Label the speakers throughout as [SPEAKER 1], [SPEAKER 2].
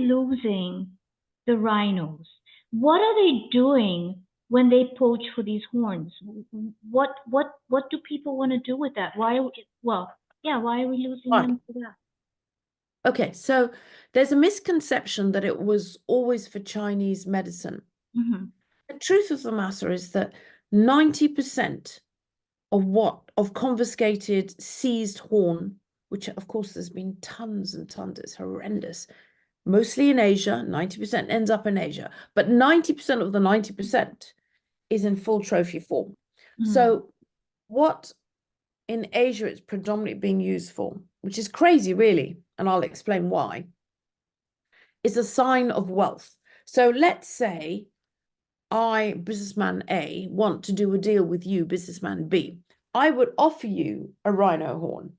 [SPEAKER 1] losing the rhinos? What are they doing when they poach for these horns? What do people want to do with that? Why are we, well, yeah, why are we losing
[SPEAKER 2] Right.
[SPEAKER 1] them for that?
[SPEAKER 2] Okay, so there's a misconception that it was always for Chinese medicine.
[SPEAKER 1] Mm-hmm.
[SPEAKER 2] The truth of the matter is that 90% of confiscated, seized horn, which of course there's been tons and tons, it's horrendous, mostly in Asia, 90% ends up in Asia, but 90% of the 90% is in full trophy form.
[SPEAKER 1] Mm.
[SPEAKER 2] So what in Asia it's predominantly being used for, which is crazy really, and I'll explain why, is a sign of wealth. So let's say I, businessman A, want to do a deal with you, businessman B. I would offer you a rhino horn.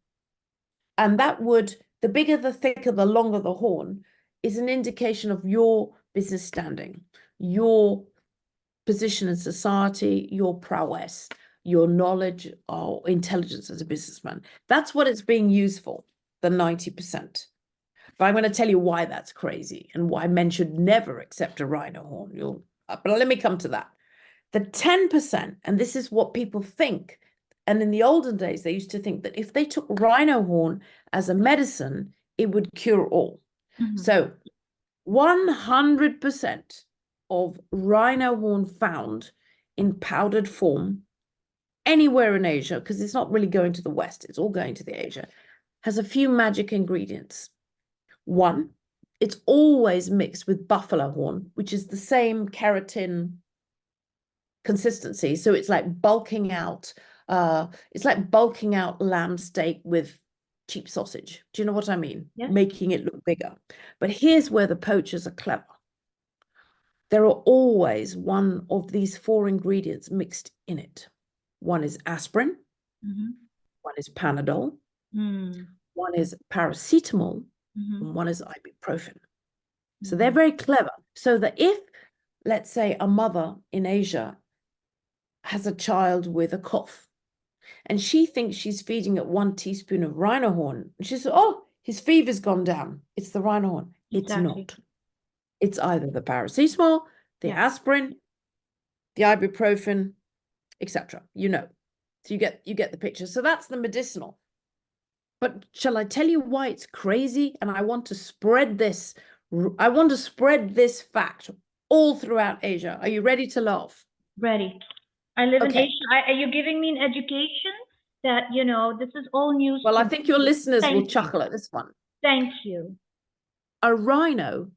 [SPEAKER 2] And that would, the bigger, the thicker, the longer the horn, is an indication of your business standing, your position in society, your prowess, your knowledge or intelligence as a businessman. That's what it's being used for, the 90%. But I'm going to tell you why that's crazy and why men should never accept a rhino horn. But let me come to that. The 10%, and this is what people think, and in the olden days, they used to think that if they took rhino horn as a medicine, it would cure all.
[SPEAKER 1] Mm-hmm.
[SPEAKER 2] So 100% of rhino horn found in powdered form anywhere in Asia, because it's not really going to the West, it's all going to the Asia, has a few magic ingredients. One, it's always mixed with buffalo horn, which is the same keratin consistency. So it's like bulking out, lamb steak with cheap sausage. Do you know what I mean?
[SPEAKER 1] Yes.
[SPEAKER 2] Making it look bigger. But here's where the poachers are clever. There are always one of these 4 ingredients mixed in it. One is aspirin,
[SPEAKER 1] Mm-hmm.
[SPEAKER 2] one is Panadol,
[SPEAKER 1] Mm.
[SPEAKER 2] one is paracetamol,
[SPEAKER 1] Mm-hmm.
[SPEAKER 2] and one is ibuprofen. So they're very clever. So that if, let's say, a mother in Asia has a child with a cough, and she thinks she's feeding it 1 teaspoon of rhino horn, and she says, oh, his fever's gone down. It's the rhino horn. It's not. It's either the paracetamol, the aspirin, the ibuprofen, etc. You know. So you get the picture. So that's the medicinal. But shall I tell you why it's crazy? And I want to spread this. I want to spread this fact all throughout Asia. Are you ready to laugh?
[SPEAKER 1] Ready. I live in Asia. Are you giving me an education that, this is all news?
[SPEAKER 2] Well, I think your listeners will chuckle at this one.
[SPEAKER 1] Thank you.
[SPEAKER 2] A rhino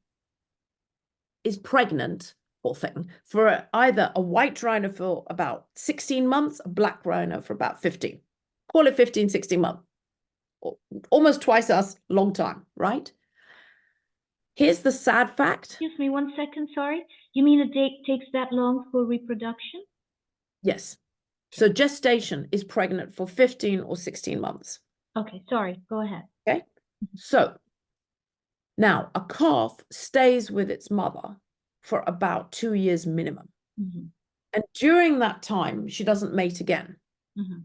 [SPEAKER 2] is pregnant, poor thing, for either a white rhino for about 16 months, a black rhino for about 15. Call it 15, 16 months. Almost twice us, long time, right? Here's the sad fact.
[SPEAKER 1] Excuse me 1 second, sorry. You mean it takes that long for reproduction?
[SPEAKER 2] Yes. So gestation is pregnant for 15 or 16 months.
[SPEAKER 1] Okay, sorry, go ahead.
[SPEAKER 2] Okay. So now a calf stays with its mother for about 2 years minimum.
[SPEAKER 1] Mm-hmm.
[SPEAKER 2] And during that time, she doesn't mate again.
[SPEAKER 1] Mm-hmm.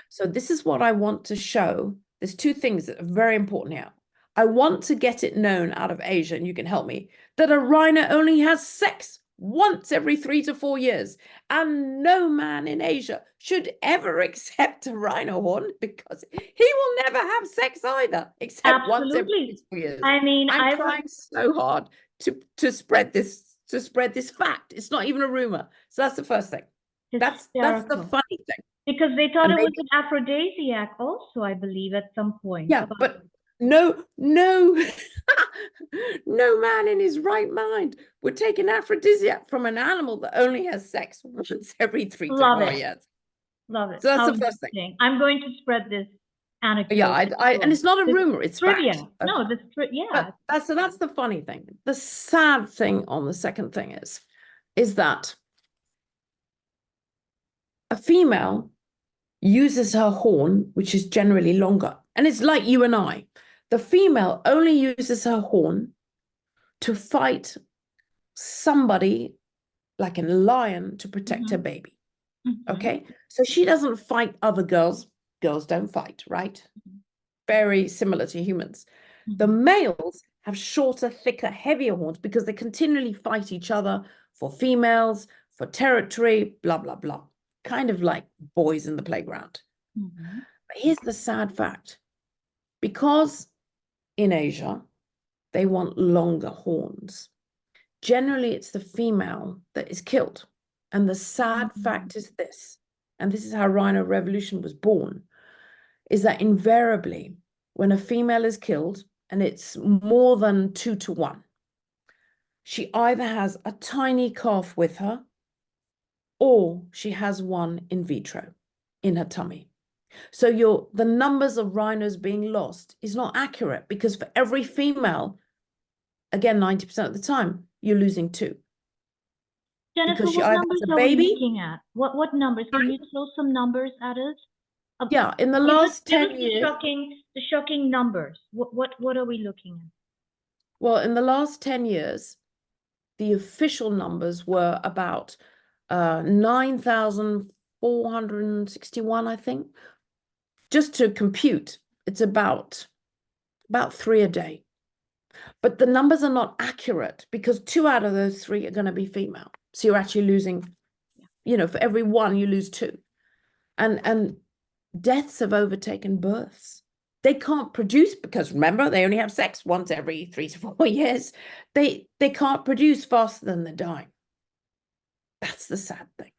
[SPEAKER 2] So this is what I want to show. There's 2 things that are very important here. I want to get it known out of Asia, and you can help me, that a rhino only has sex once every 3 to 4 years. And no man in Asia should ever accept a rhino horn, because he will never have sex either, except once every 4 years.
[SPEAKER 1] I mean,
[SPEAKER 2] I'm trying so hard to spread this fact. It's not even a rumor. So that's the first thing. That's the funny thing.
[SPEAKER 1] Because they thought it was an aphrodisiac also, I believe, at some point.
[SPEAKER 2] Yeah, but no man in his right mind would take an aphrodisiac from an animal that only has sex once every 3 to 4 years.
[SPEAKER 1] Love it.
[SPEAKER 2] So that's the first thing.
[SPEAKER 1] I'm going to spread this anecdote.
[SPEAKER 2] Yeah, and it's not a rumor, it's
[SPEAKER 1] trivia.
[SPEAKER 2] fact.
[SPEAKER 1] No,
[SPEAKER 2] So that's the funny thing. The sad thing on the second thing is that a female uses her horn, which is generally longer. And it's like you and I. The female only uses her horn to fight somebody, like a lion, to protect her baby. Mm-hmm. Okay? So she doesn't fight other girls. Girls don't fight, right? Very similar to humans. The males have shorter, thicker, heavier horns because they continually fight each other for females, for territory, blah, blah, blah. Kind of like boys in the playground.
[SPEAKER 1] Mhm.
[SPEAKER 2] But here's the sad fact. Because in Asia, they want longer horns. Generally, it's the female that is killed. And the sad fact is this, and this is how Rhino Revolution was born, is that invariably, when a female is killed, and it's more than 2-to-1, she either has a tiny calf with her, or she has one in vitro in her tummy. So the numbers of rhinos being lost is not accurate, because for every female, again, 90% of the time, you're losing 2.
[SPEAKER 1] Jennifer,
[SPEAKER 2] Because she
[SPEAKER 1] what
[SPEAKER 2] either
[SPEAKER 1] numbers
[SPEAKER 2] has a
[SPEAKER 1] are we
[SPEAKER 2] baby.
[SPEAKER 1] looking at? What numbers? Can you throw some numbers at us?
[SPEAKER 2] Yeah, in the
[SPEAKER 1] Give
[SPEAKER 2] last
[SPEAKER 1] us
[SPEAKER 2] 10 years.
[SPEAKER 1] the shocking numbers. What are we looking at?
[SPEAKER 2] Well, in the last 10 years, the official numbers were about 9,461, I think. Just to compute, it's about 3 a day. But the numbers are not accurate because 2 out of those 3 are going to be female. So you're actually losing, for every 1, you lose 2. And deaths have overtaken births. They can't produce because, remember, they only have sex once every 3 to 4 years. They can't produce faster than they're dying. That's the sad thing.